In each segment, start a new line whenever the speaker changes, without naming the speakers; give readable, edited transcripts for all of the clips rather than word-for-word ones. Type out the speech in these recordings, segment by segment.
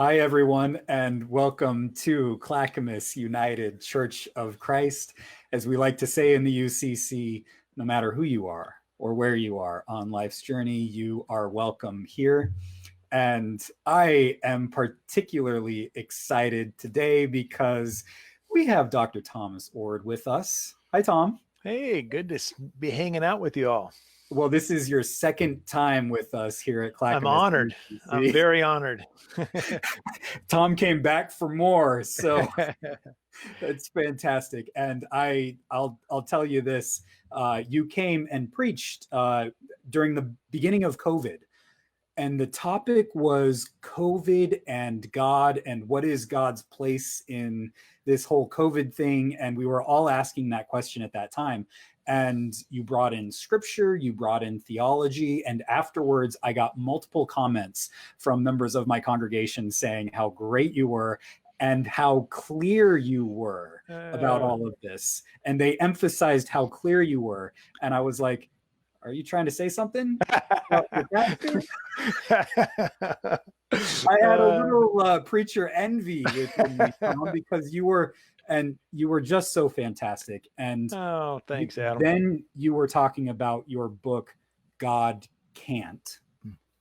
Hi, everyone, and welcome to Clackamas United Church of Christ. As we like to say in the UCC, no matter who you are or where you are on life's journey, you are welcome here. And I am particularly excited today because we have Dr. Thomas Oord with us. Hi, Tom.
Hey, good to be hanging out with you all.
Well, this is your second time with us here at
I'm
Clackamas
honored. I'm
UCC.
very honored.
Tom came back for more, so that's fantastic. And I'll tell you this: you came and preached during the beginning of COVID, and the topic was COVID and God and what is God's place in this whole COVID thing. And we were all asking that question at that time. And you brought in scripture, you brought in theology, and afterwards I got multiple comments from members of my congregation saying how great you were and how clear you were about all of this. And they emphasized how clear you were. And I was like, are you trying to say something about your pastor? I had a little preacher envy within me, Tom, because you were just so fantastic. And
Oh, thanks, Adam.
then you were talking about your book, God Can't,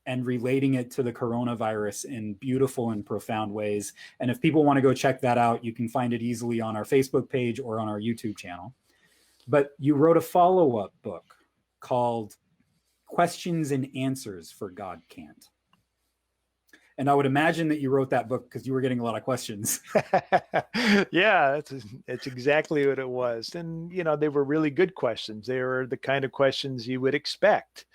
and relating it to the coronavirus in beautiful and profound ways. And if people want to go check that out, you can find it easily on our Facebook page or on our YouTube channel. But you wrote a follow-up book called Questions and Answers for God Can't. And I would imagine that you wrote that book because you were getting a lot of questions.
Yeah, that's exactly what it was. And, they were really good questions. They were the kind of questions you would expect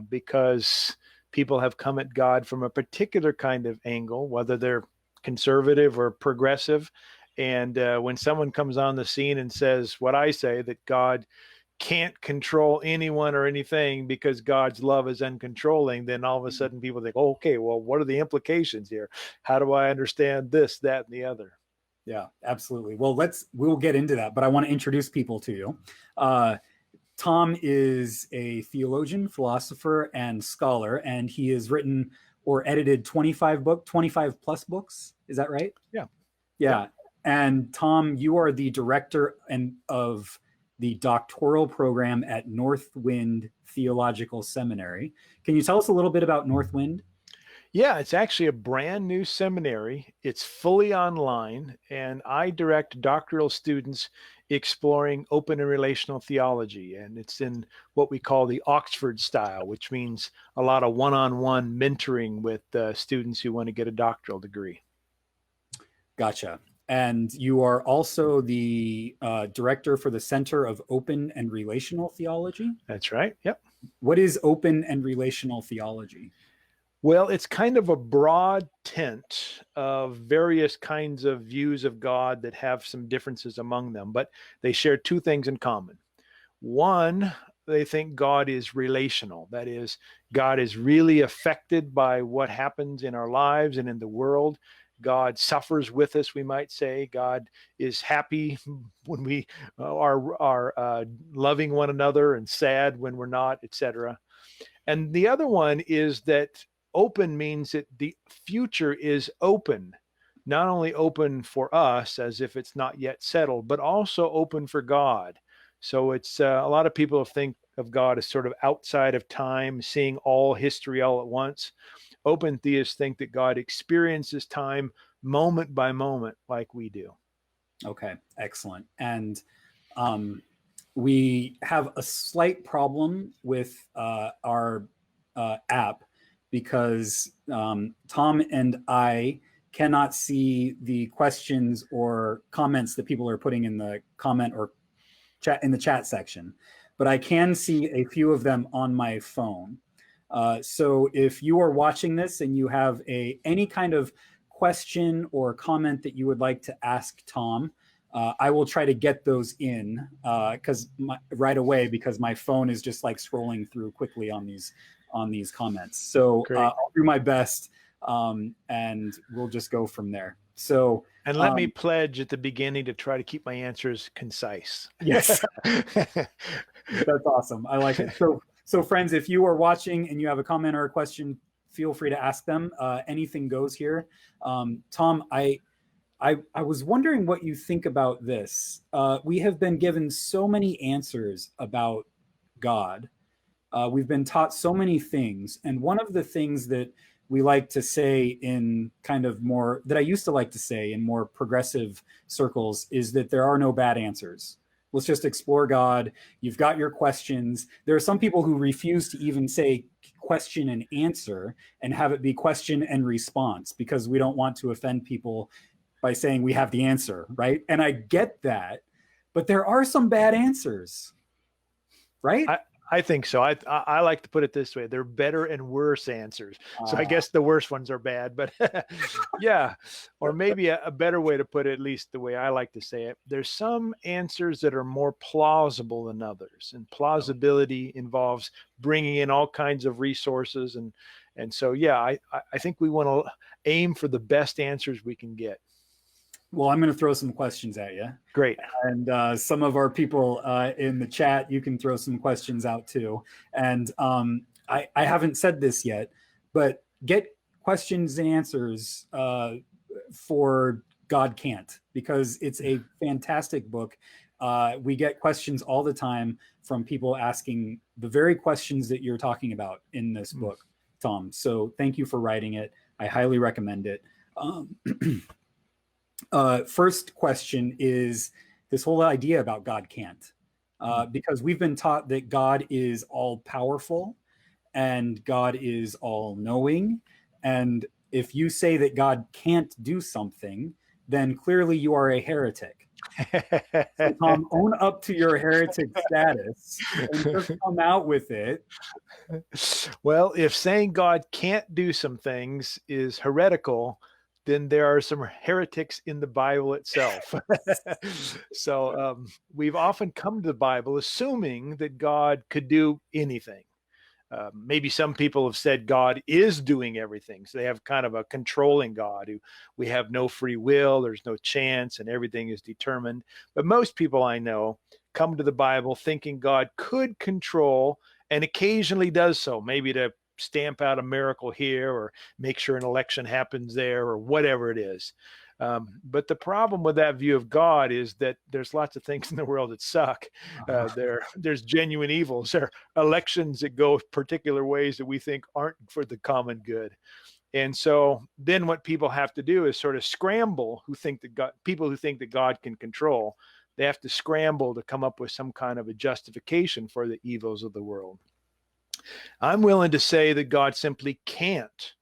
because people have come at God from a particular kind of angle, whether they're conservative or progressive. And when someone comes on the scene and says what I say, that God can't control anyone or anything because God's love is uncontrolling, then all of a sudden people think, oh, okay, well, what are the implications here? How do I understand this, that, and the other?
Yeah, absolutely. Well, we'll get into that, but I want to introduce people to you. Tom is a theologian, philosopher, and scholar, and he has written or edited 25 plus books. Is that right?
Yeah.
Yeah. And Tom, you are the director of the doctoral program at Northwind Theological Seminary. Can you tell us a little bit about Northwind?
Yeah, it's actually a brand new seminary. It's fully online, and I direct doctoral students exploring open and relational theology. And it's in what we call the Oxford style, which means a lot of one-on-one mentoring with students who want to get a doctoral degree.
Gotcha. And you are also the director for the Center of Open and Relational Theology?
That's right. Yep.
What is open and relational theology?
Well, it's kind of a broad tent of various kinds of views of God that have some differences among them, but they share two things in common. One, they think God is relational. That is, God is really affected by what happens in our lives and in the world. God suffers with us, we might say. God is happy when we are loving one another and sad when we're not, etc. And the other one is that open means that the future is open, not only open for us as if it's not yet settled, but also open for God. So it's a lot of people think of God as sort of outside of time, seeing all history all at once. Open theists think that God experiences time moment by moment like we do.
Okay, excellent. And we have a slight problem with our app because Tom and I cannot see the questions or comments that people are putting in the comment or chat in the chat section, but I can see a few of them on my phone. So if you are watching this and you have any kind of question or comment that you would like to ask Tom, I will try to get those in right away because my phone is just like scrolling through quickly on these comments. So I'll do my best, and we'll just go from there. So
and let me pledge at the beginning to try to keep my answers concise.
Yes, that's awesome. I like it. So friends, if you are watching and you have a comment or a question, feel free to ask them. Anything goes here. Tom, I was wondering what you think about this. We have been given so many answers about God. We've been taught so many things. And one of the things that we like to say in kind of more, that I used to like to say in more progressive circles, is that there are no bad answers. Let's just explore God. You've got your questions. There are some people who refuse to even say question and answer and have it be question and response because we don't want to offend people by saying we have the answer, right? And I get that, but there are some bad answers, right?
I think so. I like to put it this way: they're better and worse answers. So I guess the worst ones are bad, but yeah. Or maybe a better way to put it, at least the way I like to say it, there's some answers that are more plausible than others, and plausibility involves bringing in all kinds of resources, and so yeah, I think we want to aim for the best answers we can get.
Well, I'm going to throw some questions at you.
Great.
And some of our people in the chat, you can throw some questions out too. And I haven't said this yet, but get questions and answers for God Can't, because it's a fantastic book. We get questions all the time from people asking the very questions that you're talking about in this book, Tom. So thank you for writing it. I highly recommend it. First question is this whole idea about God can't, because we've been taught that God is all powerful and God is all knowing. And if you say that God can't do something, then clearly you are a heretic. So Tom, own up to your heretic status and just come out with it.
Well, if saying God can't do some things is heretical, then there are some heretics in the Bible itself. So we've often come to the Bible assuming that God could do anything. Maybe some people have said God is doing everything. So they have kind of a controlling God who we have no free will, there's no chance, and everything is determined. But most people I know come to the Bible thinking God could control and occasionally does so, maybe to stamp out a miracle here or make sure an election happens there or whatever it is. But the problem with that view of God is that there's lots of things in the world that suck. There's genuine evils. There are elections that go particular ways that we think aren't for the common good. And so then what people have to do is sort of scramble, people who think that God can control, they have to scramble to come up with some kind of a justification for the evils of the world. I'm willing to say that God simply can't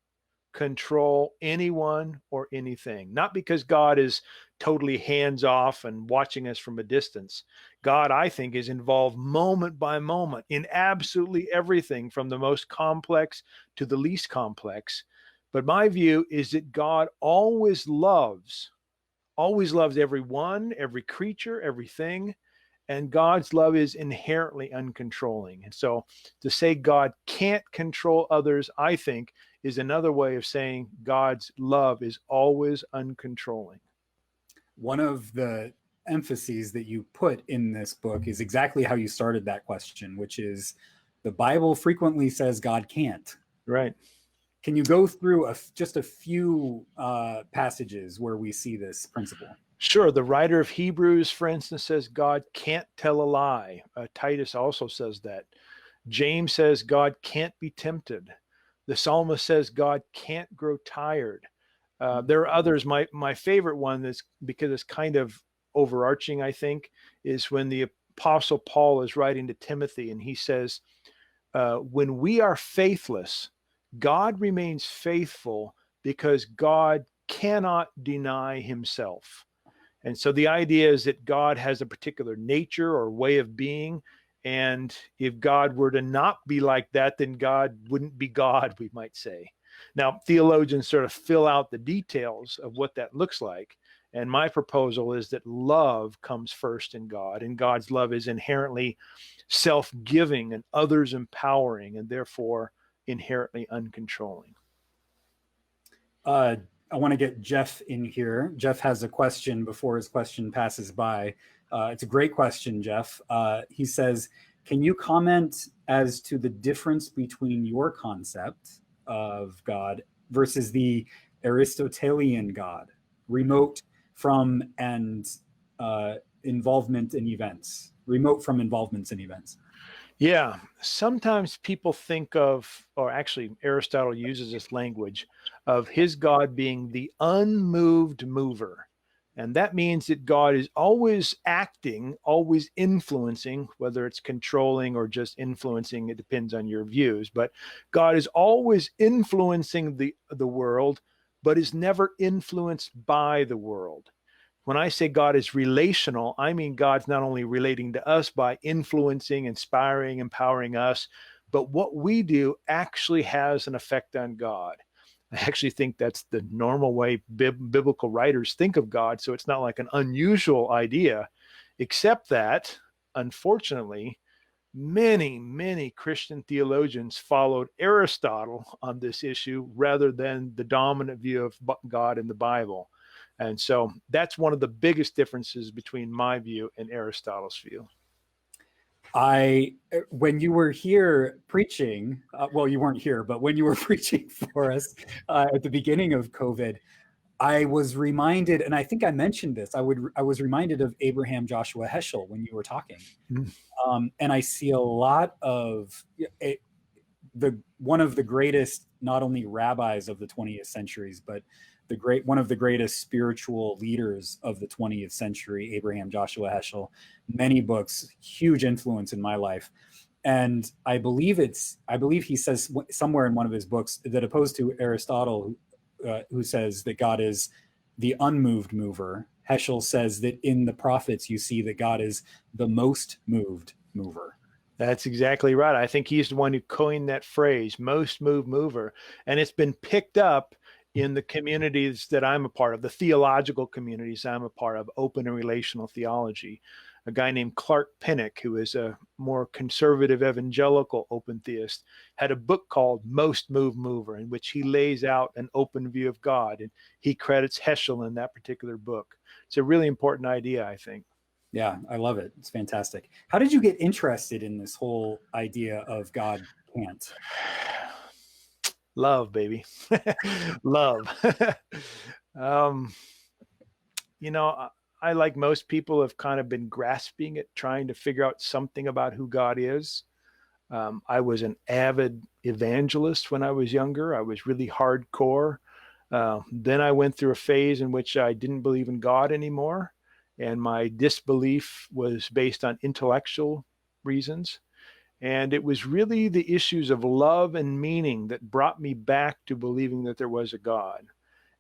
control anyone or anything, not because God is totally hands off and watching us from a distance. God, I think, is involved moment by moment in absolutely everything from the most complex to the least complex. But my view is that God always loves everyone, every creature, everything. And God's love is inherently uncontrolling. And so to say God can't control others, I think, is another way of saying God's love is always uncontrolling.
One of the emphases that you put in this book is exactly how you started that question, which is the Bible frequently says God can't.
Right.
Can you go through just a few passages where we see this principle?
Sure. The writer of Hebrews, for instance, says God can't tell a lie. Titus also says that. James says God can't be tempted. The psalmist says God can't grow tired. There are others. My favorite one is, because it's kind of overarching, I think, is when the Apostle Paul is writing to Timothy and he says, when we are faithless, God remains faithful because God cannot deny himself. And so the idea is that God has a particular nature or way of being. And if God were to not be like that, then God wouldn't be God, we might say. Now, theologians sort of fill out the details of what that looks like. And my proposal is that love comes first in God, and God's love is inherently self-giving and others empowering, and therefore inherently uncontrolling.
I want to get Jeff in here. Jeff has a question before his question passes by. It's a great question, Jeff. He says, can you comment as to the difference between your concept of God versus the Aristotelian God, remote from and involvement in events, remote from involvements in events.
Yeah, sometimes people think of, or actually Aristotle uses this language of his God being the unmoved mover. And that means that God is always acting, always influencing, whether it's controlling or just influencing, it depends on your views. But God is always influencing the world, but is never influenced by the world. When I say God is relational, I mean God's not only relating to us by influencing, inspiring, empowering us, but what we do actually has an effect on God. I actually think that's the normal way biblical writers think of God. So it's not like an unusual idea, except that, unfortunately, many Christian theologians followed Aristotle on this issue rather than the dominant view of God in the Bible. And so that's one of the biggest differences between my view and Aristotle's view.
When you were here preaching, well, you weren't here, but when you were preaching for us at the beginning of COVID, I was reminded, and I think I mentioned this, I was reminded of Abraham Joshua Heschel when you were talking. And I see a lot of one of the greatest, not only rabbis of the 20th centuries, but one of the greatest spiritual leaders of the 20th century, Abraham Joshua Heschel. Many books, huge influence in my life. And I believe he says somewhere in one of his books that, opposed to Aristotle, who says that God is the unmoved mover, Heschel says that in the prophets you see that God is the most moved mover.
That's exactly right. I think he's the one who coined that phrase, most moved mover. And it's been picked up in the communities that I'm a part of, the theological communities I'm a part of, open and relational theology. A guy named Clark Pinnock, who is a more conservative evangelical open theist, had a book called Most Moved Mover, in which he lays out an open view of God. And he credits Heschel in that particular book. It's a really important idea, I think.
Yeah, I love it. It's fantastic. How did you get interested in this whole idea of God can't?
Love, baby. Love. um, I, like most people, have kind of been grasping at trying to figure out something about who God is. I was an avid evangelist when I was younger. I was really hardcore. Then I went through a phase in which I didn't believe in God anymore. And my disbelief was based on intellectual reasons. And it was really the issues of love and meaning that brought me back to believing that there was a God.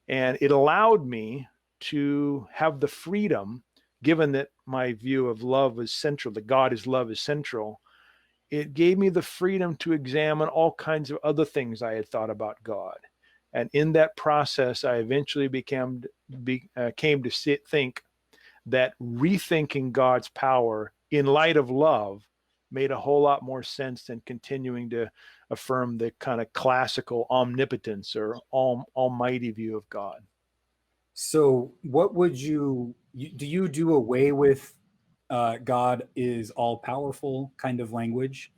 And it allowed me to have the freedom, given that my view of love is central, that God is love is central. It gave me the freedom to examine all kinds of other things I had thought about God. And in that process, I eventually came to think that rethinking God's power in light of love made a whole lot more sense than continuing to affirm the kind of classical omnipotence or almighty view of God.
So what would do you do away with God is all powerful kind of language?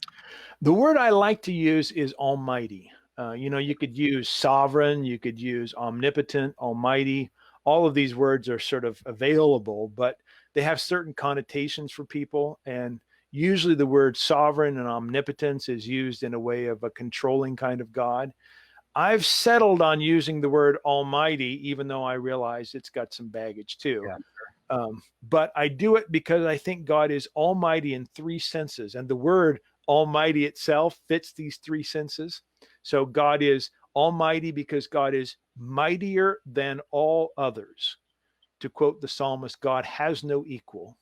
The word I like to use is almighty. You could use sovereign, you could use omnipotent, almighty. All of these words are sort of available, but they have certain connotations for people. And usually the word sovereign and omnipotence is used in a way of a controlling kind of God. I've settled on using the word almighty, even though I realize it's got some baggage too.
Yeah.
But I do it because I think God is almighty in three senses. And the word almighty itself fits these three senses. So God is almighty because God is mightier than all others. To quote the psalmist, God has no equal.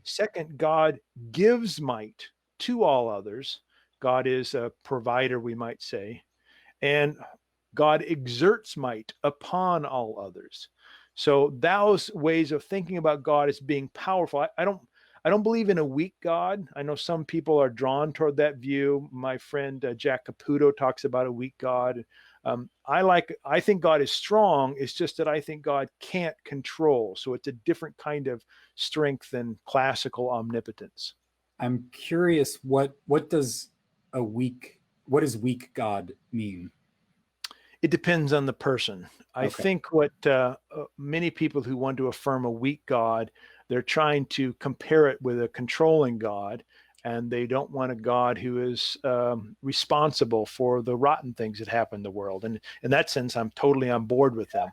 Second, God gives might to all others. God is a provider, we might say. And God exerts might upon all others. So those ways of thinking about God as being powerful. I don't believe in a weak God. I know some people are drawn toward that view. My friend Jack Caputo talks about a weak God. I think God is strong. It's just that I think God can't control. So it's a different kind of strength than classical omnipotence.
I'm curious, what does weak God mean?
It depends on the person. I
Okay.
think what many people who want to affirm a weak God, they're trying to compare it with a controlling God, and they don't want a God who is responsible for the rotten things that happen in the world. And in that sense, I'm totally on board with them.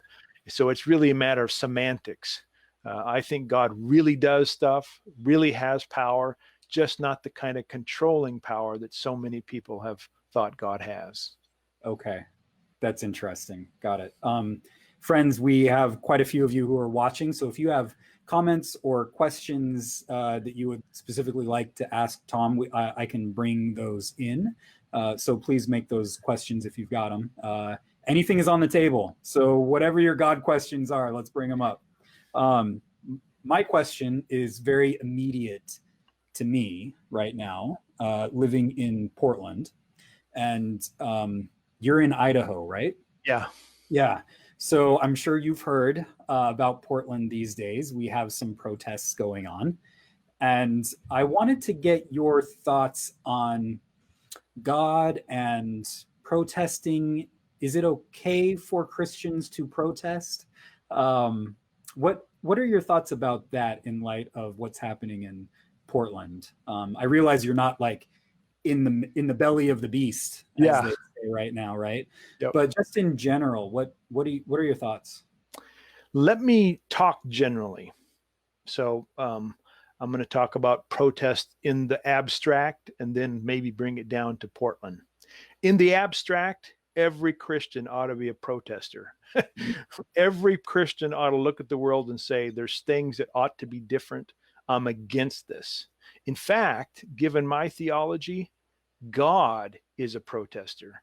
So it's really a matter of semantics. I think God really does stuff, really has power, just not the kind of controlling power that so many people have thought God has.
Okay. That's interesting. Got it. Friends, we have quite a few of you who are watching. So if you have comments or questions that you would specifically like to ask Tom, I can bring those in. So please make those questions if you've got them. Anything is on the table. So whatever your God questions are, let's bring them up. My question is very immediate to me right now, living in Portland. And you're in Idaho, right?
Yeah.
Yeah. So I'm sure you've heard about Portland these days. We have some protests going on. And I wanted to get your thoughts on God and protesting. Is it okay for Christians to protest? What are your thoughts about that in light of what's happening in Portland? I realize you're not like in the belly of the beast, as
Yeah.
they say right now, right?
Yep.
But just in general, what are your thoughts?
Let me talk generally. So I'm going to talk about protest in the abstract and then maybe bring it down to Portland. In the abstract, every Christian ought to be a protester. Every Christian ought to look at the world and say, there's things that ought to be different. I'm against this. In fact, given my theology, God is a protester.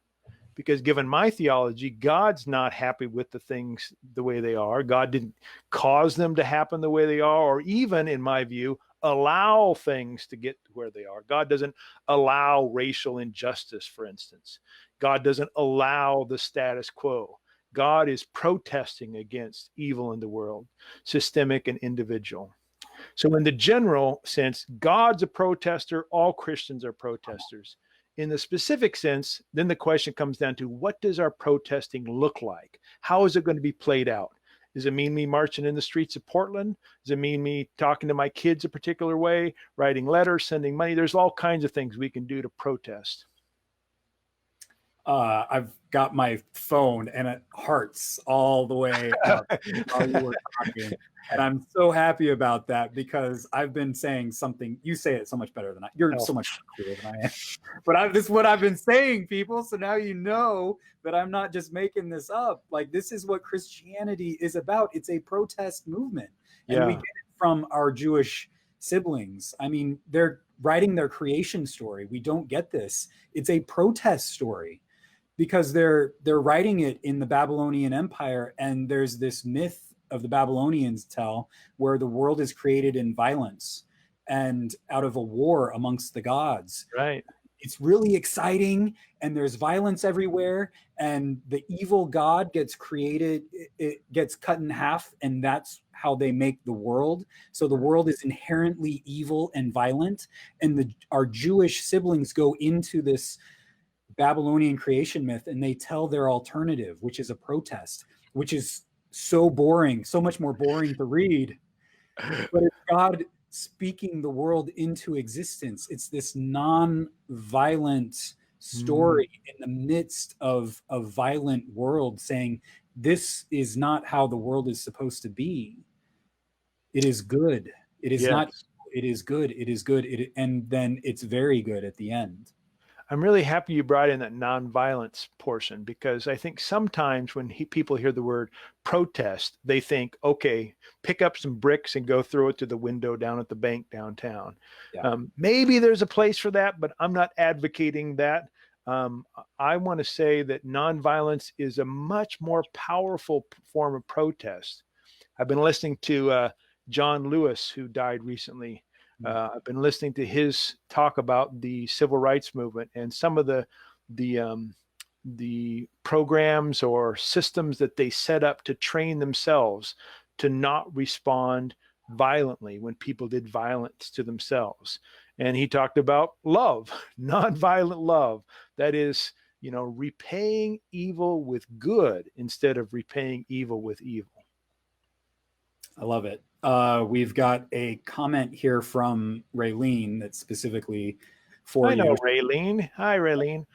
Because given my theology, God's not happy with the things the way they are. God didn't cause them to happen the way they are, or even, in my view, allow things to get to where they are. God doesn't allow racial injustice, for instance. God doesn't allow the status quo. God is protesting against evil in the world, systemic and individual. So in the general sense, God's a protester. All Christians are protesters. In the specific sense, then the question comes down to, what does our protesting look like? How is it going to be played out? Does it mean me marching in the streets of Portland? Does it mean me talking to my kids a particular way, writing letters, sending money? There's all kinds of things we can do to protest.
I've got my phone and it hearts all the way up while you were talking. And I'm so happy about that because I've been saying something. You say it so much better than I. You're so much cooler than I am. But this is what I've been saying, people. So now you know that I'm not just making this up. Like, this is what Christianity is about. It's a protest movement. And we get it from our Jewish siblings. I mean, they're writing their creation story. We don't get this. It's a protest story because they're writing it in the Babylonian Empire. And there's this myth of the Babylonians tell where the world is created in violence and out of a war amongst the gods.
Right.
It's really exciting, and there's violence everywhere, and the evil god gets created, it gets cut in half, and that's how they make the world. So the world is inherently evil and violent, and our Jewish siblings go into this Babylonian creation myth and they tell their alternative, which is a protest, which is so boring, so much more boring to read. But it's God speaking the world into existence. It's this non-violent story in the midst of a violent world, saying this is not how the world is supposed to be. It is good. It is not. It is good. It is good. And then it's very good at the end.
I'm really happy you brought in that nonviolence portion, because I think sometimes when people hear the word protest, they think, okay, pick up some bricks and go throw it to the window down at the bank downtown.
Yeah.
Maybe there's a place for that, but I'm not advocating that. I want to say that nonviolence is a much more powerful form of protest. I've been listening to John Lewis, who died recently. I've been listening to his talk about the civil rights movement and some of the programs or systems that they set up to train themselves to not respond violently when people did violence to themselves. And he talked about love, nonviolent love. That is, repaying evil with good instead of repaying evil with evil.
I love it. We've got a comment here from Raylene that's specifically for
I know
you.
Raylene. Hi, Raylene.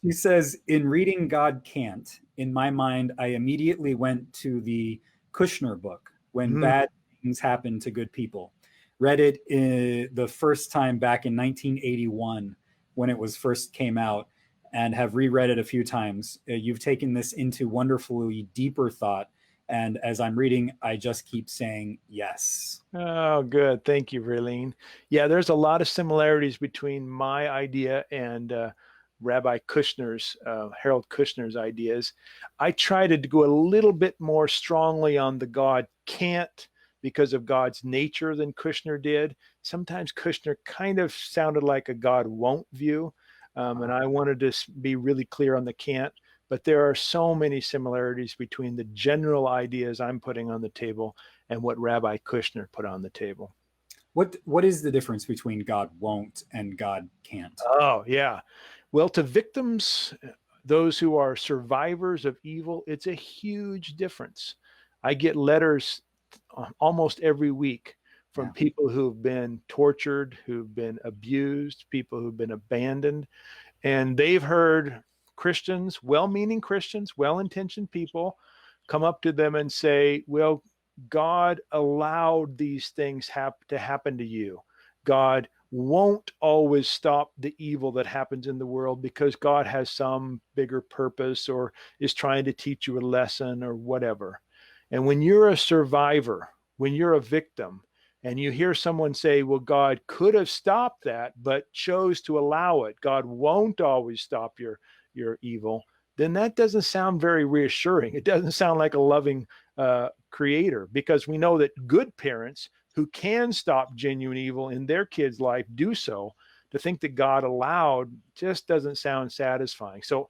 She says, in reading God Can't, in my mind, I immediately went to the Kushner book, When Bad Things Happen to Good People. Read it the first time back in 1981 when it was first came out, and have reread it a few times. You've taken this into wonderfully deeper thought. And as I'm reading, I just keep saying yes.
Oh, good. Thank you, Raylene. Yeah, there's a lot of similarities between my idea and Rabbi Kushner's, Harold Kushner's ideas. I try to go a little bit more strongly on the God can't because of God's nature than Kushner did. Sometimes Kushner kind of sounded like a God won't view. And I wanted to be really clear on the can't. But there are so many similarities between the general ideas I'm putting on the table and what Rabbi Kushner put on the table.
What is the difference between God won't and God can't?
Oh, yeah. Well, to victims, those who are survivors of evil, it's a huge difference. I get letters almost every week from people who've been tortured, who've been abused, people who've been abandoned, and they've heard Christians, well-meaning Christians, well-intentioned people come up to them and say, well, God allowed these things to happen to you. God won't always stop the evil that happens in the world because God has some bigger purpose or is trying to teach you a lesson or whatever. And when you're a survivor, when you're a victim, and you hear someone say, well, God could have stopped that, but chose to allow it. God won't always stop your evil. Then that doesn't sound very reassuring. It doesn't sound like a loving creator, because we know that good parents who can stop genuine evil in their kids' life do so. To think that God allowed just doesn't sound satisfying. So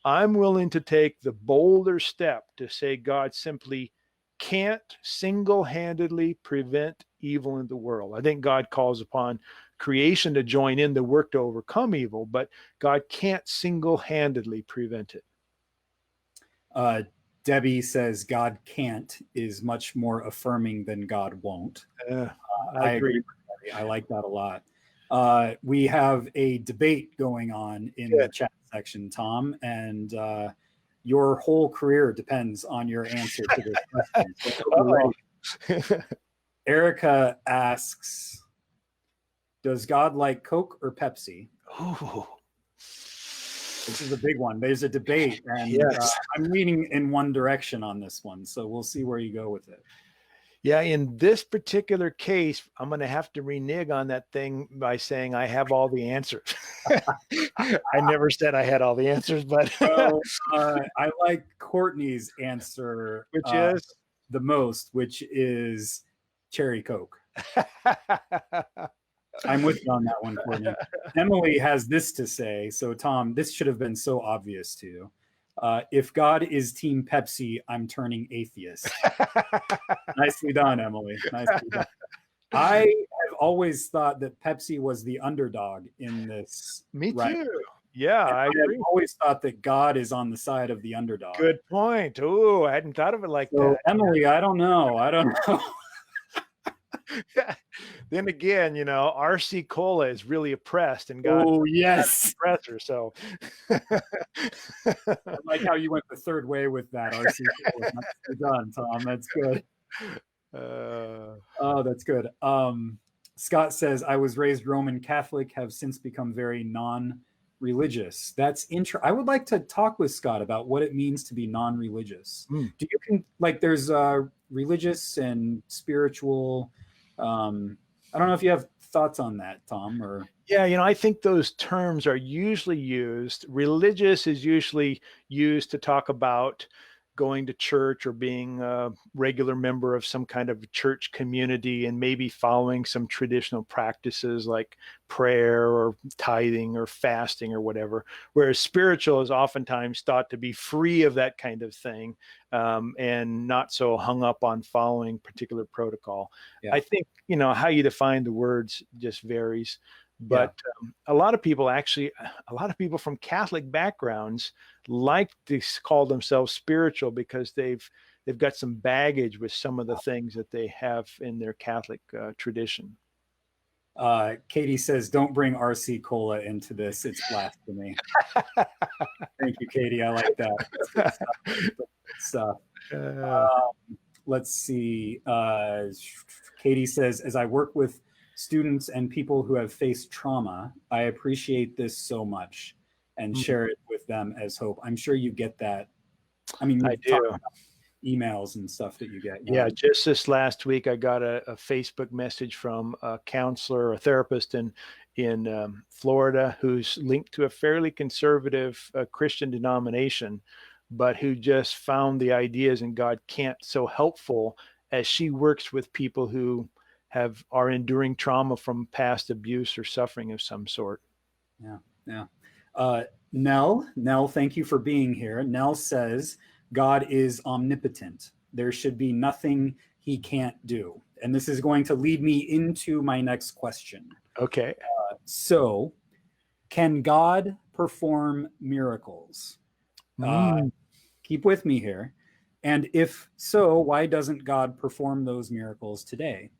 I'm willing to take the bolder step to say God simply can't single-handedly prevent evil in the world. I think God calls upon creation to join in the work to overcome evil, but God can't single-handedly prevent it.
Debbie says God can't is much more affirming than God won't. I agree. I like that a lot. We have a debate going on in the chat section, Tom, and your whole career depends on your answer to this question. So Erica asks, does God like Coke or Pepsi?
Ooh.
This is a big one. There's a debate, and I'm leaning in one direction on this one, so we'll see where you go with it.
Yeah, in this particular case, I'm going to have to renege on that thing by saying I have all the answers. I never said I had all the answers, but
I like Courtney's answer,
which is
the most, which is cherry Coke. I'm with you on that one, Courtney. Emily has this to say. So, Tom, this should have been so obvious to you. If God is Team Pepsi, I'm turning atheist. Nicely done, Emily. Nicely done. I have always thought that Pepsi was the underdog in this.
Me too. Yeah, I agree.
I've always thought that God is on the side of the underdog.
Good point. Oh, I hadn't thought of it like that.
Emily, I don't know.
Then again, RC Cola is really oppressed, and God
yes,
oppressor. So
I like how you went the third way with that, RC Cola. That's done, Tom. That's good. Oh, that's good. Scott says, I was raised Roman Catholic, have since become very non-religious. That's I would like to talk with Scott about what it means to be non-religious. Do you there's religious and spiritual. I don't know if you have thoughts on that, Tom, or.
Yeah, I think those terms are usually used. Religious is usually used to talk about going to church or being a regular member of some kind of church community and maybe following some traditional practices like prayer or tithing or fasting or whatever. Whereas spiritual is oftentimes thought to be free of that kind of thing and not so hung up on following particular protocol. Yeah. I think, how you define the words just varies.
Yeah.
But a lot of people from Catholic backgrounds like to call themselves spiritual because they've got some baggage with some of the things that they have in their Catholic tradition.
Katie says, don't bring RC Cola into this. It's blasphemy. Thank you, Katie. I like that. That's good stuff. That's good stuff. Let's see. Katie says, as I work with students and people who have faced trauma, I appreciate this so much and share it with them as hope. I'm sure you get that. I mean,
I do.
Emails and stuff that you get.
Yeah, just this last week, I got a Facebook message from a counselor, a therapist in Florida, who's linked to a fairly conservative Christian denomination, but who just found the ideas in God Cant so helpful as she works with people who are enduring trauma from past abuse or suffering of some sort.
Yeah. Nell, thank you for being here. Nell says, God is omnipotent. There should be nothing he can't do. And this is going to lead me into my next question.
Okay.
So, can God perform miracles? Keep with me here. And if so, why doesn't God perform those miracles today?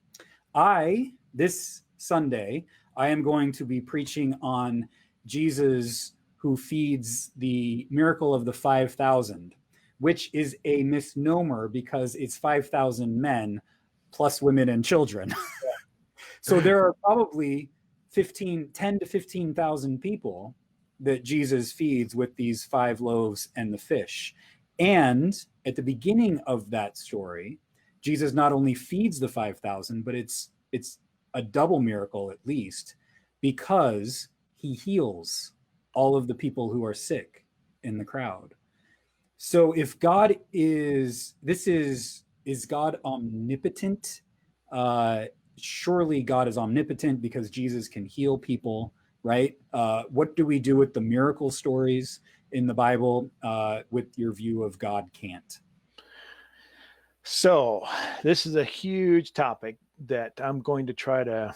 This Sunday, I am going to be preaching on Jesus who feeds the miracle of the 5,000. Which is a misnomer because it's 5,000 men plus women and children. So there are probably 10 to 15,000 people that Jesus feeds with these 5 loaves and the fish. And at the beginning of that story, Jesus not only feeds the 5,000, but it's a double miracle at least, because he heals all of the people who are sick in the crowd. So if God is God omnipotent? Surely God is omnipotent because Jesus can heal people, right? What do we do with the miracle stories in the Bible with your view of God can't?
So this is a huge topic that I'm going to try to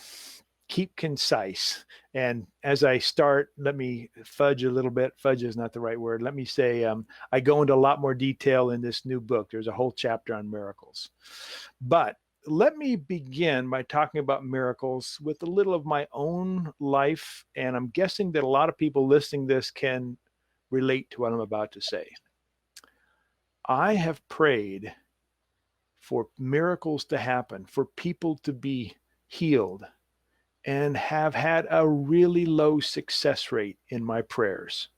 keep concise. And as I start, let me fudge a little bit. Fudge is not the right word. Let me say I go into a lot more detail in this new book. There's a whole chapter on miracles. But let me begin by talking about miracles with a little of my own life. And I'm guessing that a lot of people listening to this can relate to what I'm about to say. I have prayed for miracles to happen, for people to be healed, and have had a really low success rate in my prayers.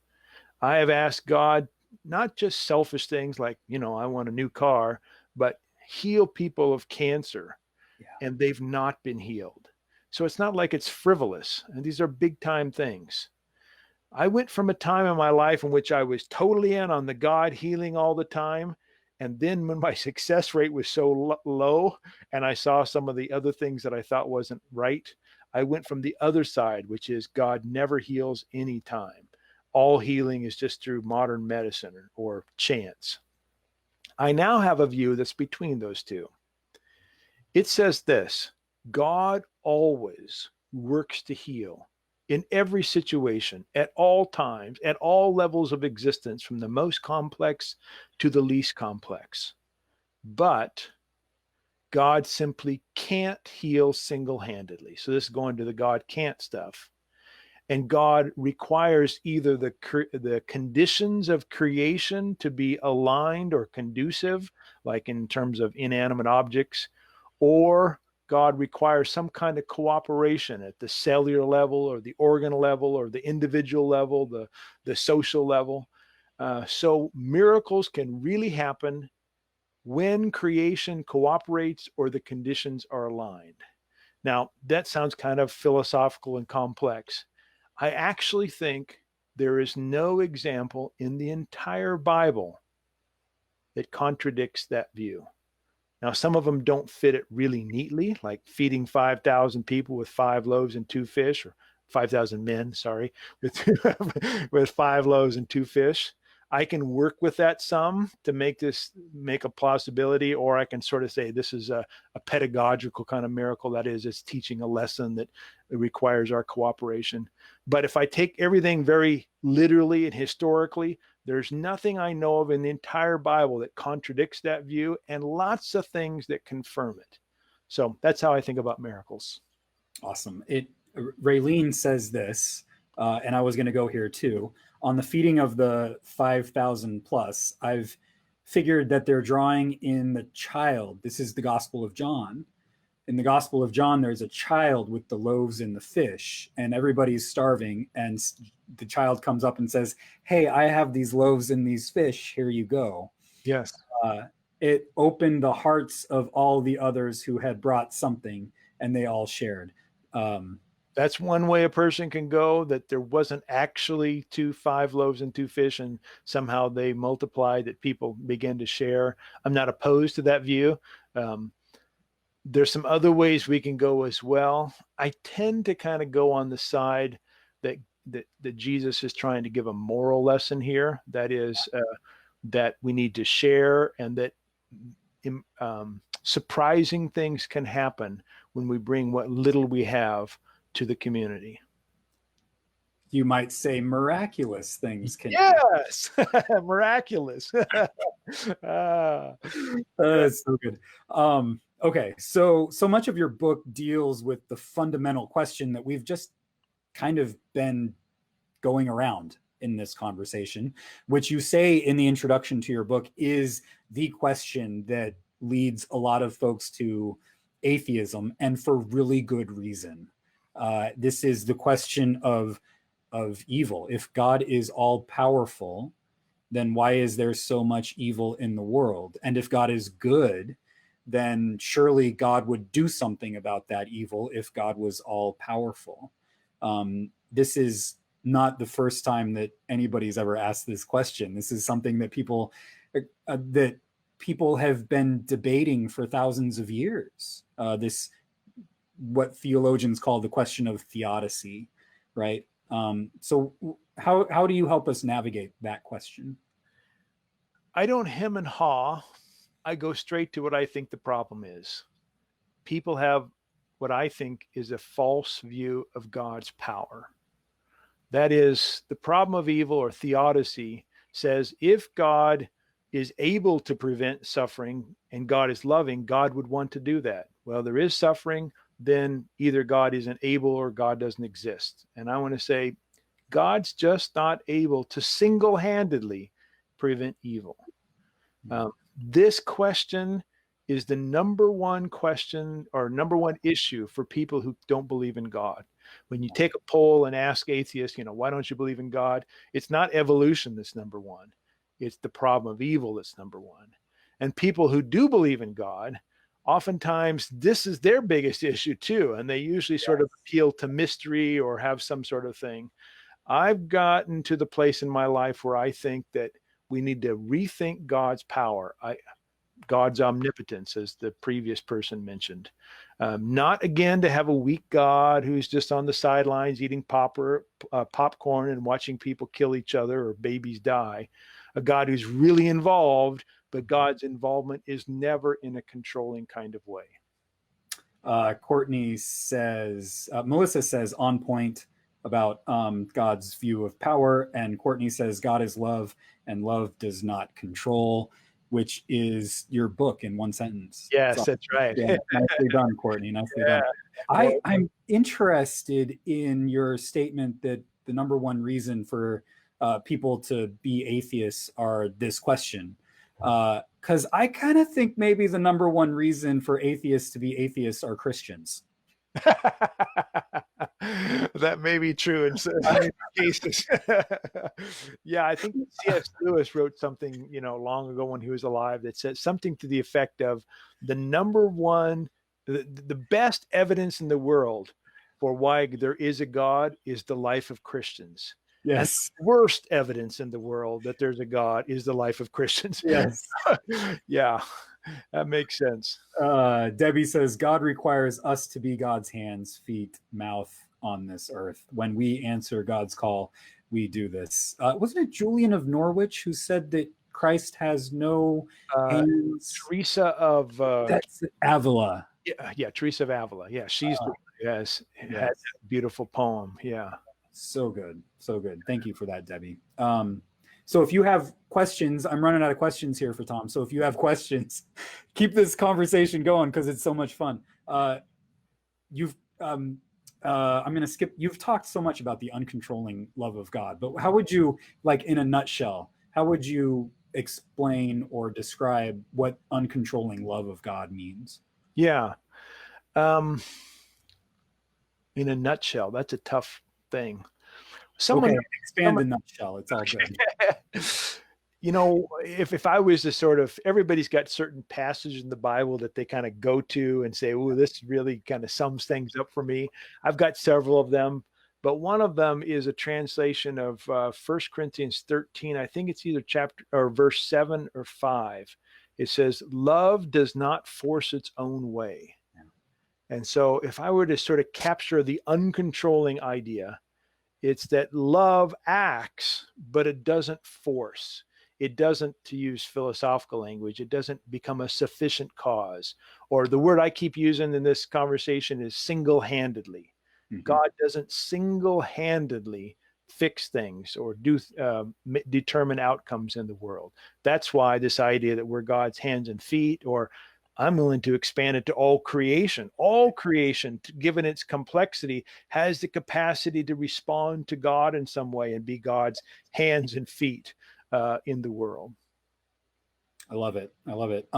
I have asked God, not just selfish things like, I want a new car, but heal people of cancer. Yeah. And they've not been healed. So it's not like it's frivolous. And these are big time things. I went from a time in my life in which I was totally in on the God healing all the time. And then when my success rate was so low and I saw some of the other things that I thought wasn't right, I went from the other side, which is God never heals any time. All healing is just through modern medicine or chance. I now have a view that's between those two. It says this: God always works to heal in every situation, at all times, at all levels of existence, from the most complex to the least complex. But God simply can't heal single-handedly. So this is going to the God can't stuff. And God requires either the conditions of creation to be aligned or conducive, like in terms of inanimate objects, or God requires some kind of cooperation at the cellular level or the organ level or the individual level, the social level. So miracles can really happen when creation cooperates or the conditions are aligned. Now, that sounds kind of philosophical and complex. I actually think there is no example in the entire Bible that contradicts that view. Now, some of them don't fit it really neatly, like feeding 5,000 people with 5 loaves and 2 fish, or 5,000 men, sorry, with 5 loaves and 2 fish. I can work with that some to make a plausibility, or I can sort of say this is a pedagogical kind of miracle. That is, it's teaching a lesson that requires our cooperation. But if I take everything very literally and historically, there's nothing I know of in the entire Bible that contradicts that view, and lots of things that confirm it. So that's how I think about miracles.
Awesome. Raylene says this, and I was going to go here too. On the feeding of the 5,000 plus, I've figured that they're drawing in the child. This is the Gospel of John. In the Gospel of John, there's a child with the loaves and the fish, and everybody's starving. And the child comes up and says, "Hey, I have these loaves and these fish. Here you go."
Yes.
It opened the hearts of all the others who had brought something, and they all shared.
That's one way a person can go, that there wasn't actually 5 loaves and 2 fish, and somehow they multiplied, that people began to share. I'm not opposed to that view. There's some other ways we can go as well. I tend to kind of go on the side that Jesus is trying to give a moral lesson here. That is, that we need to share, and that surprising things can happen when we bring what little we have to the community.
You might say miraculous things can
Yes. Miraculous.
That's so good. Okay, so much of your book deals with the fundamental question that we've just kind of been going around in this conversation, which you say in the introduction to your book is the question that leads a lot of folks to atheism, and for really good reason. This is the question of evil. If God is all powerful, then why is there so much evil in the world? And if God is good, then surely God would do something about that evil if God was all powerful. This is not the first time that anybody's ever asked this question. This is something that people have been debating for thousands of years. This, what theologians call the question of theodicy, right? So how do you help us navigate that question?
I don't hem and haw. I go straight to what I think the problem is. People have what I think is a false view of God's power. That is, the problem of evil, or theodicy, says if God is able to prevent suffering and God is loving, God would want to do that. Well, there is suffering, then either God isn't able or God doesn't exist. And I want to say, God's just not able to single-handedly prevent evil. This question is the number one question, or number one issue for people who don't believe in God. When you take a poll and ask atheists, why don't you believe in God? It's not evolution that's number one. It's the problem of evil that's number one. And people who do believe in God, oftentimes this is their biggest issue too. And they usually sort of appeal to mystery or have some sort of thing. I've gotten to the place in my life where I think that we need to rethink God's power, God's omnipotence, as the previous person mentioned. Not again to have a weak God who's just on the sidelines eating popcorn and watching people kill each other or babies die. A God who's really involved, but God's involvement is never in a controlling kind of way.
Courtney says, Melissa says, on point about God's view of power. And Courtney says, God is love and love does not control, which is your book in one sentence.
Yes, so, that's right.
Yeah, nicely done, Courtney. Nicely done. I'm interested in your statement that the number one reason for people to be atheists are this question. Because I kind of think maybe the number one reason for atheists to be atheists are Christians.
That may be true in some cases. Yeah, I think C.S. Lewis wrote something, long ago when he was alive, that said something to the effect of the number one, the best evidence in the world for why there is a God is the life of Christians.
Yes.
And the worst evidence in the world that there's a God is the life of Christians.
Yes.
Yeah, that makes sense.
Debbie says, God requires us to be God's hands, feet, mouth on this earth. When we answer God's call, we do this. Wasn't it Julian of Norwich who said that Christ has no
Uh,
hands?
Teresa of
That's Avila.
yeah, Teresa of Avila. Yeah, she's the
Uh,
one who has had
yes.
that beautiful poem. Yeah.
So good. So good. Thank you for that, Debbie. So if you have questions, I'm running out of questions here for Tom. So if you have questions, keep this conversation going because it's so much fun. You've I'm going to skip. You've talked so much about the uncontrolling love of God, but how would you, like in a nutshell, how would you explain or describe what uncontrolling love of God means?
Yeah. Um, in a nutshell, that's a tough thing. Someone,
Okay, expand
someone
the nutshell. It's all good.
you know, if I was to sort of, everybody's got certain passages in the Bible that they kind of go to and say, oh, this really kind of sums things up for me. I've got several of them, but one of them is a translation of 1 Corinthians 13. I think it's either chapter or verse 7 or 5. It says, love does not force its own way. And so if I were to sort of capture the uncontrolling idea, it's that love acts, but it doesn't force. It doesn't, to use philosophical language, it doesn't become a sufficient cause. Or the word I keep using in this conversation is single-handedly. Mm-hmm. God doesn't single-handedly fix things or determine outcomes in the world. That's why this idea that we're God's hands and feet, or I'm willing to expand it to all creation, given its complexity, has the capacity to respond to God in some way and be God's hands and feet in the world.
I love it. I love it.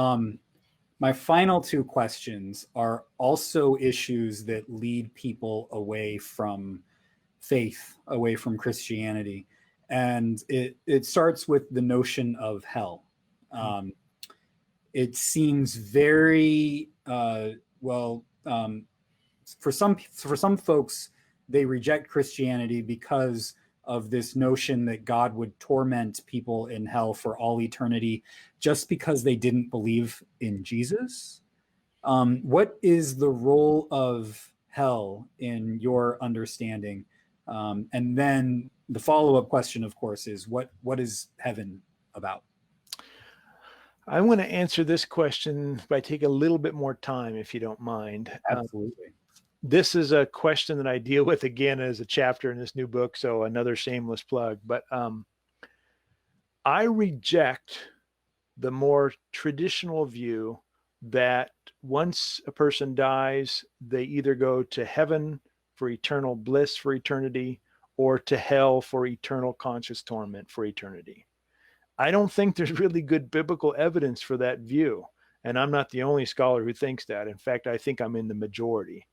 My final two questions are also issues that lead people away from faith, away from Christianity. And it starts with the notion of hell. It seems very for some folks, they reject Christianity because of this notion that God would torment people in hell for all eternity just because they didn't believe in Jesus. What is the role of hell in your understanding? And then the follow-up question, of course, is what is heaven about?
I want to answer this question by taking a little bit more time, if you don't mind.
Absolutely.
This is a question that I deal with again as a chapter in this new book, so another shameless plug. But I reject the more traditional view that once a person dies, they either go to heaven for eternal bliss for eternity or to hell for eternal conscious torment for eternity. I don't think there's really good biblical evidence for that view. And I'm not the only scholar who thinks that. In fact, I think I'm in the majority.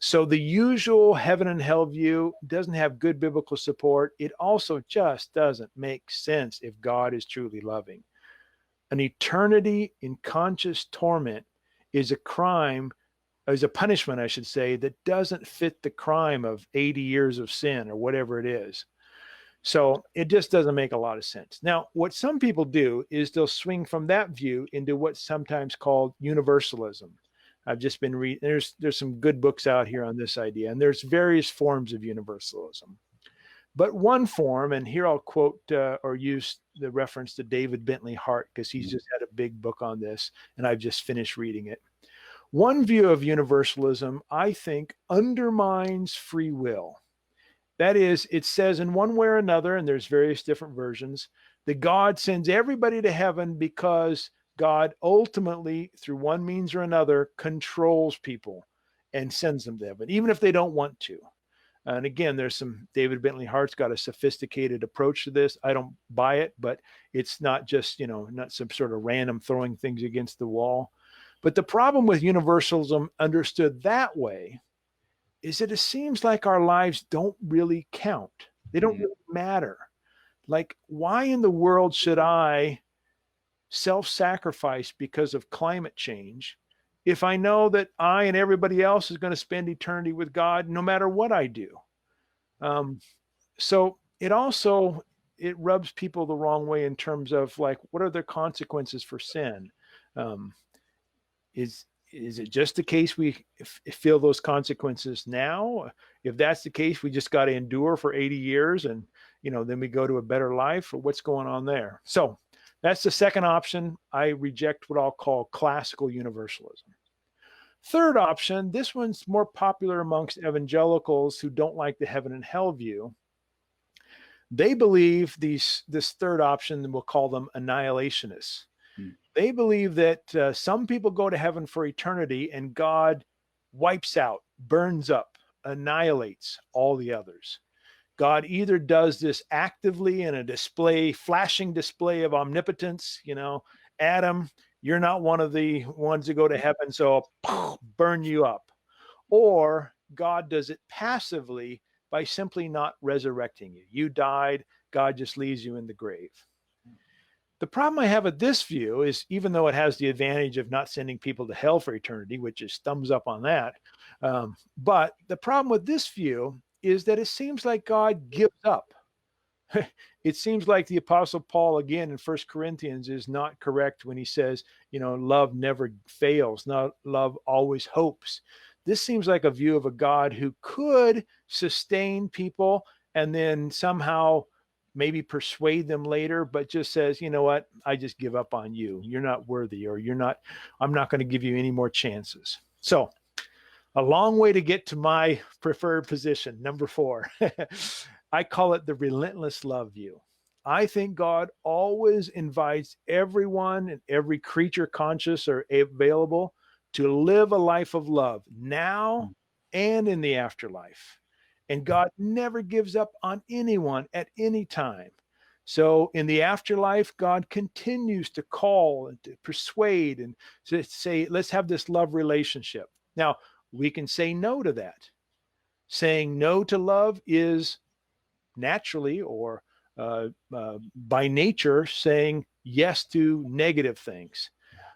So the usual heaven and hell view doesn't have good biblical support. It also just doesn't make sense if God is truly loving. An eternity in conscious torment is a crime, is a punishment, I should say, that doesn't fit the crime of 80 years of sin or whatever it is. So it just doesn't make a lot of sense. Now, what some people do is they'll swing from that view into what's sometimes called universalism. I've just been reading, there's some good books out here on this idea, and there's various forms of universalism. But one form, and here I'll quote or use the reference to David Bentley Hart, because he's just had a big book on this, and I've just finished reading it. One view of universalism, I think, undermines free will. That is, it says in one way or another, and there's various different versions, that God sends everybody to heaven because God ultimately, through one means or another, controls people and sends them to heaven, even if they don't want to. And again, there's some, David Bentley Hart's got a sophisticated approach to this. I don't buy it, but it's not just, not some sort of random throwing things against the wall. But the problem with universalism understood that way is that it seems like our lives don't really count. They don't really matter. Like, why in the world should I self-sacrifice because of climate change if I know that I and everybody else is going to spend eternity with God no matter what I do? So it rubs people the wrong way in terms of, like, what are the consequences for sin? Is it just the case we feel those consequences now? If that's the case, we just got to endure for 80 years and, then we go to a better life, or what's going on there? So that's the second option. I reject what I'll call classical universalism. Third option, this one's more popular amongst evangelicals who don't like the heaven and hell view. They believe this third option, we'll call them annihilationists. They believe that some people go to heaven for eternity and God wipes out, burns up, annihilates all the others. God either does this actively in a flashing display of omnipotence, Adam, you're not one of the ones that go to heaven, so I'll burn you up. Or God does it passively by simply not resurrecting you. You died, God just leaves you in the grave. The problem I have with this view is, even though it has the advantage of not sending people to hell for eternity, which is thumbs up on that, but the problem with this view is that it seems like God gives up. It seems like the Apostle Paul, again, in 1 Corinthians, is not correct when he says, love never fails, love always hopes. This seems like a view of a God who could sustain people and then somehow maybe persuade them later, but just says, you know what, I just give up on you. You're not worthy, or I'm not going to give you any more chances. So a long way to get to my preferred position, number 4. I call it the relentless love view. I think God always invites everyone and every creature conscious or available to live a life of love now and in the afterlife. And God never gives up on anyone at any time. So in the afterlife, God continues to call and to persuade and to say, let's have this love relationship. Now, we can say no to that. Saying no to love is naturally or by nature saying yes to negative things.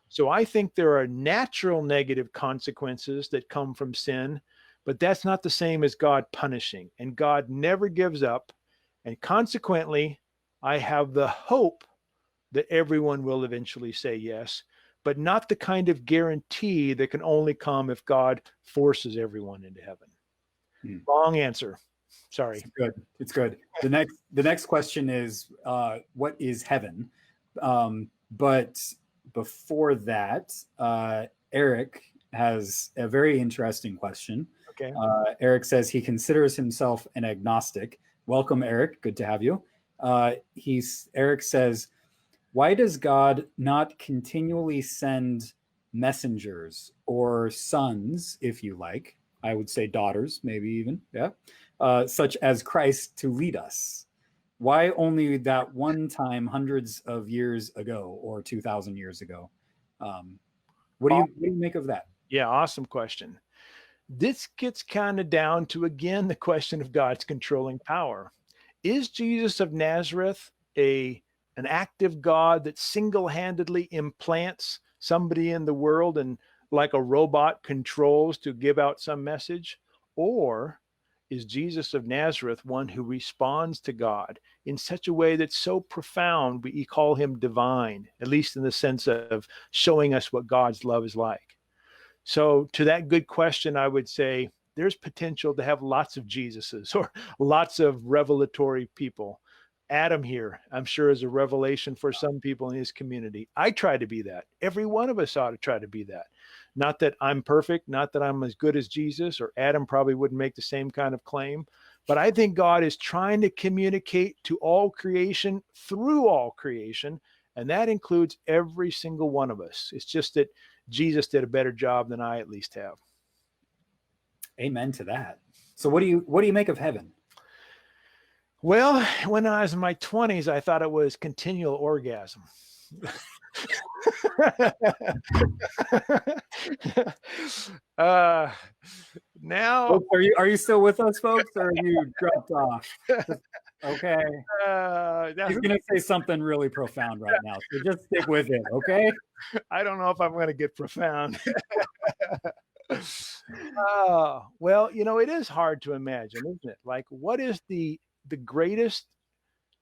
So I think there are natural negative consequences that come from sin, but that's not the same as God punishing. And God never gives up. And consequently, I have the hope that everyone will eventually say yes, but not the kind of guarantee that can only come if God forces everyone into heaven. Long answer. Sorry.
It's good. The next question is, what is heaven? But before that, Eric has a very interesting question.
Okay.
Eric says he considers himself an agnostic. Welcome, Eric. Good to have you. Eric says, why does God not continually send messengers or sons, if you like? I would say daughters, maybe even, such as Christ to lead us. Why only that one time hundreds of years ago or 2,000 years ago? What do you make of that?
Yeah, awesome question. This gets kind of down to, again, the question of God's controlling power. Is Jesus of Nazareth an active God that single-handedly implants somebody in the world and like a robot controls to give out some message? Or is Jesus of Nazareth one who responds to God in such a way that's so profound, we call him divine, at least in the sense of showing us what God's love is like? So to that good question, I would say there's potential to have lots of Jesuses or lots of revelatory people. Adam here, I'm sure, is a revelation for some people in his community. I try to be that. Every one of us ought to try to be that. Not that I'm perfect, not that I'm as good as Jesus, or Adam probably wouldn't make the same kind of claim, but I think God is trying to communicate to all creation through all creation, and that includes every single one of us. It's just that Jesus did a better job than I at least have.
Amen to that. So what do you make of heaven?
Well, when I was in my 20s, I thought it was continual orgasm. Now,
folks, are you still with us, folks, or have you dropped off? Okay. He's going to say something really profound right now, so just stick with it, okay?
I don't know if I'm going to get profound. Well, it is hard to imagine, isn't it? Like, what is the greatest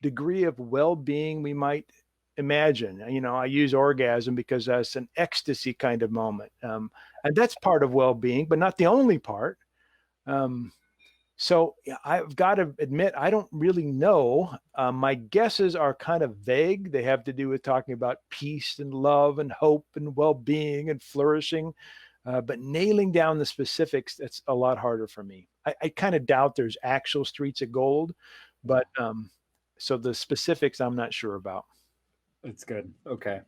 degree of well-being we might imagine. I use orgasm because that's an ecstasy kind of moment. And that's part of well-being, but not the only part. So I've got to admit, I don't really know. My guesses are kind of vague. They have to do with talking about peace and love and hope and well-being and flourishing. But nailing down the specifics, that's a lot harder for me. I kind of doubt there's actual streets of gold, but so the specifics I'm not sure about.
It's good. Okay.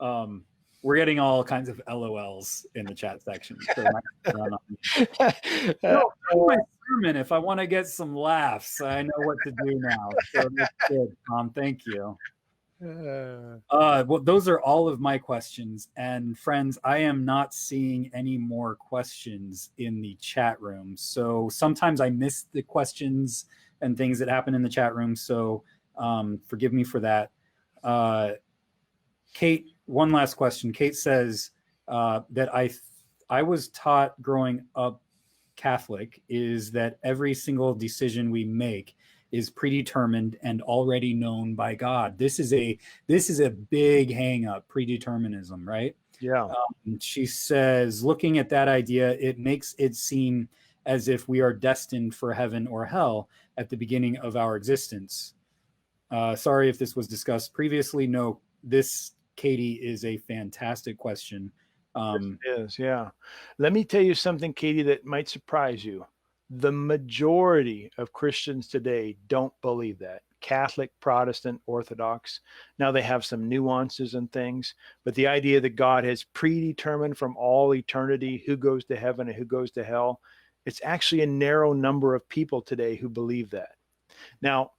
We're getting all kinds of LOLs in the chat section. So no, my sermon, if I want to get some laughs, I know what to do now. So that's good, Tom. Thank you. Well, those are all of my questions. And friends, I am not seeing any more questions in the chat room. So sometimes I miss the questions and things that happen in the chat room. So forgive me for that. Kate, one last question. Kate says that I was taught growing up Catholic is that every single decision we make is predetermined and already known by God. This is a big hang up, predeterminism, right?
Yeah.
She says, looking at that idea, it makes it seem as if we are destined for heaven or hell at the beginning of our existence. Sorry if this was discussed previously. No, this, Katie, is a fantastic question.
It is, yeah. Let me tell you something, Katie, that might surprise you. The majority of Christians today don't believe that. Catholic, Protestant, Orthodox. Now they have some nuances and things, but the idea that God has predetermined from all eternity who goes to heaven and who goes to hell, it's actually a narrow number of people today who believe that. Now,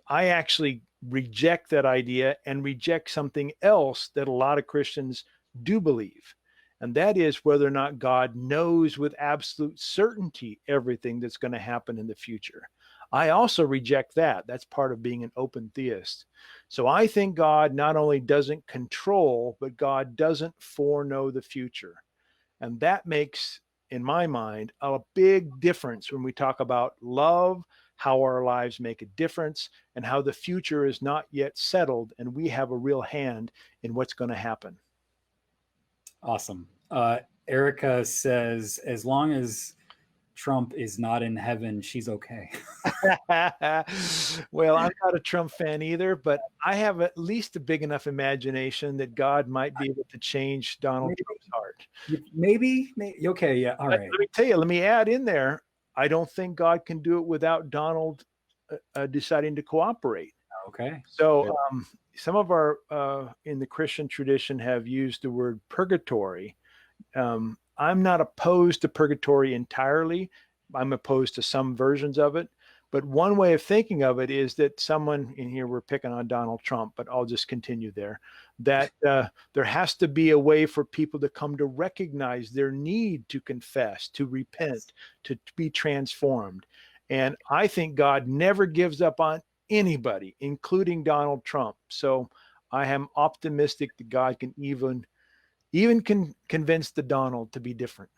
I actually reject that idea and reject something else that a lot of Christians do believe. And that is whether or not God knows with absolute certainty everything that's going to happen in the future. I also reject that. That's part of being an open theist. So I think God not only doesn't control, but God doesn't foreknow the future. And that makes, in my mind, a big difference when we talk about love, how our lives make a difference, and how the future is not yet settled, and we have a real hand in what's going to happen.
Awesome. Erica says, as long as Trump is not in heaven, she's okay.
Well, I'm not a Trump fan either, but I have at least a big enough imagination that God might be able to change Donald Trump's heart.
Maybe. Okay, yeah, all right.
Let me tell you, let me add in there, I don't think God can do it without Donald deciding to cooperate.
Okay.
So some of our, in the Christian tradition, have used the word purgatory. I'm not opposed to purgatory entirely. I'm opposed to some versions of it. But one way of thinking of it is that someone in here, we're picking on Donald Trump, but I'll just continue there, that there has to be a way for people to come to recognize their need to confess, to repent, to be transformed. And I think God never gives up on anybody, including Donald Trump. So I am optimistic that God can even convince the Donald to be different.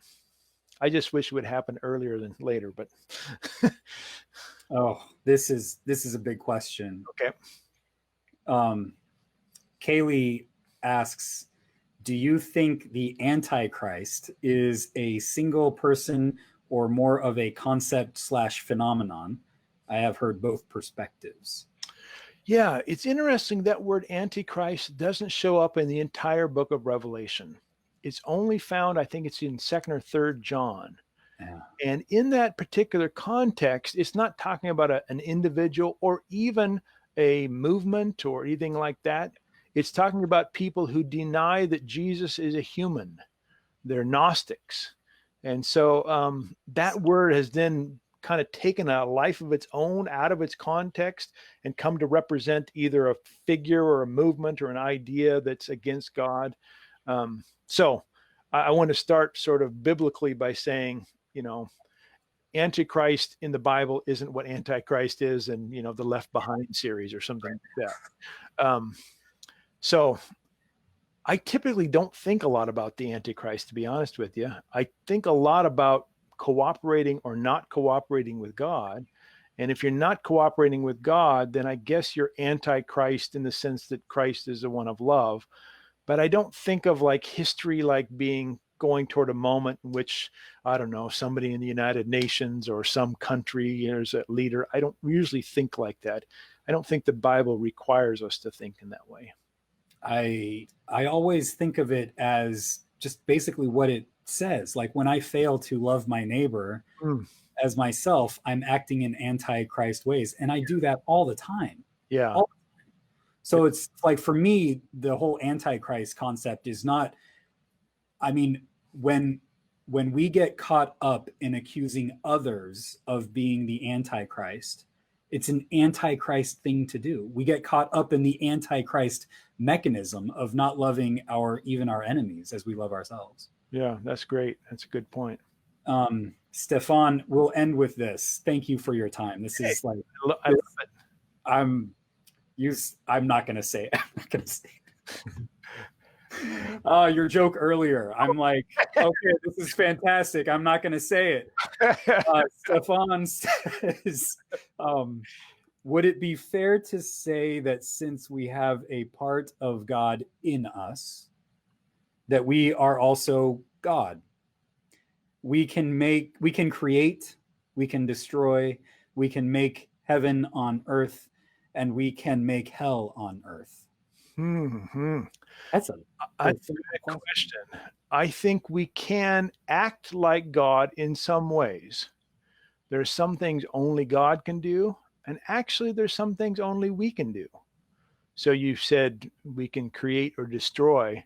I just wish it would happen earlier than later, but
oh, this is a big question.
Okay.
Kaylee asks, do you think the Antichrist is a single person or more of a concept/phenomenon? I have heard both perspectives.
Yeah, it's interesting that word Antichrist doesn't show up in the entire book of Revelation. It's only found, I think it's in 2nd or 3rd John.
Yeah.
And in that particular context, it's not talking about an individual or even a movement or anything like that. It's talking about people who deny that Jesus is a human. They're Gnostics. And so that word has then kind of taken a life of its own out of its context and come to represent either a figure or a movement or an idea that's against God. So I want to start sort of biblically by saying, Antichrist in the Bible isn't what Antichrist is in, the Left Behind series or something like that. So I typically don't think a lot about the Antichrist, to be honest with you. I think a lot about cooperating or not cooperating with God. And if you're not cooperating with God, then I guess you're anti-Christ in the sense that Christ is the one of love. But I don't think of like history like being going toward a moment in which, I don't know, somebody in the United Nations or some country is a leader. I don't usually think like that. I don't think the Bible requires us to think in that way.
I always think of it as just basically what it says. Like when I fail to love my neighbor as myself, I'm acting in anti-Christ ways. And I do that all the time.
Yeah.
All the time. So it's like for me, the whole anti-Christ concept is not, I mean, when we get caught up in accusing others of being the antichrist, it's an antichrist thing to do. We get caught up in the antichrist mechanism of not loving even our enemies as we love ourselves.
Yeah, that's great. That's a good point.
Stefan, we'll end with this. Thank you for your time. This is like,
I love it.
I'm not going to say it. I'm not going to say it. Your joke earlier. I'm like, okay, this is fantastic. I'm not going to say it. Stefan says, would it be fair to say that since we have a part of God in us, that we are also God? We can create, we can destroy, we can make heaven on earth, and we can make hell on earth.
Mm-hmm.
That's a
question. I think we can act like God in some ways. There's some things only God can do, and actually there's some things only we can do. So you said we can create or destroy.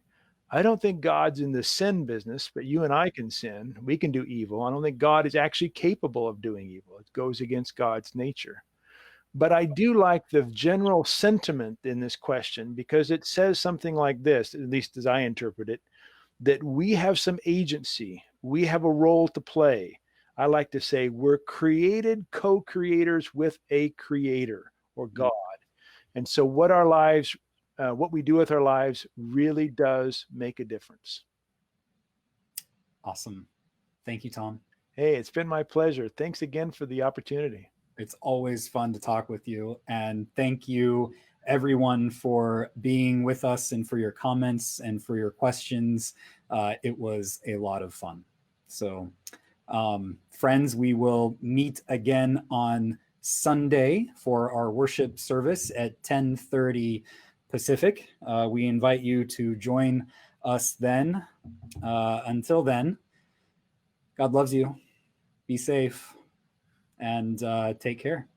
I don't think God's in the sin business, but you and I can sin. We can do evil. I don't think God is actually capable of doing evil. It goes against God's nature. But I do like the general sentiment in this question because it says something like this, at least as I interpret it, that we have some agency. We have a role to play. I like to say we're created co-creators with a creator or God. And so what we do with our lives really does make a difference.
Awesome. Thank you, Tom.
Hey, it's been my pleasure. Thanks again for the opportunity.
It's always fun to talk with you. And thank you, everyone, for being with us and for your comments and for your questions. It was a lot of fun. So, friends, we will meet again on Sunday for our worship service at 10:30 Pacific. We invite you to join us then. Until then, God loves you. Be safe. And take care.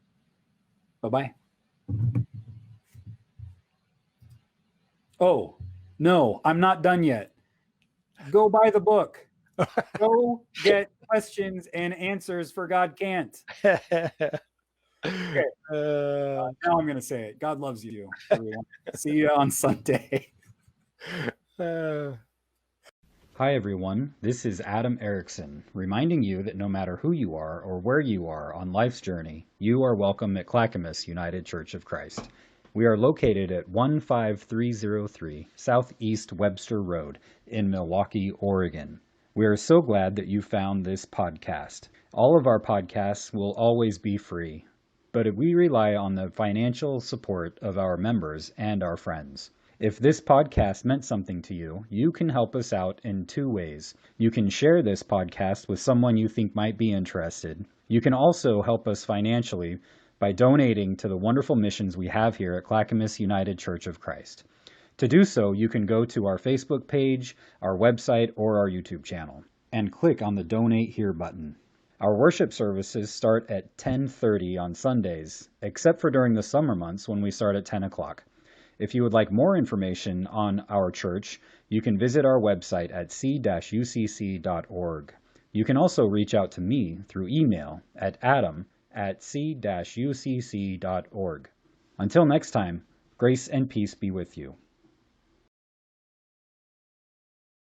Bye-bye. Oh, no, I'm not done yet. Go buy the book. Go get questions and answers for God Can't. Okay. Now I'm going to say it. God loves you, everyone. See you on Sunday. Hi, everyone. This is Adam Erickson, reminding you that no matter who you are or where you are on life's journey, you are welcome at Clackamas United Church of Christ. We are located at 15303 Southeast Webster Road in Milwaukee, Oregon. We are so glad that you found this podcast. All of our podcasts will always be free, but we rely on the financial support of our members and our friends. If this podcast meant something to you, you can help us out in two ways. You can share this podcast with someone you think might be interested. You can also help us financially by donating to the wonderful missions we have here at Clackamas United Church of Christ. To do so, you can go to our Facebook page, our website, or our YouTube channel, and click on the Donate Here button. Our worship services start at 10:30 on Sundays, except for during the summer months when we start at 10 o'clock. If you would like more information on our church, you can visit our website at c-ucc.org. You can also reach out to me through email at adam@c-ucc.org. Until next time, grace and peace be with you.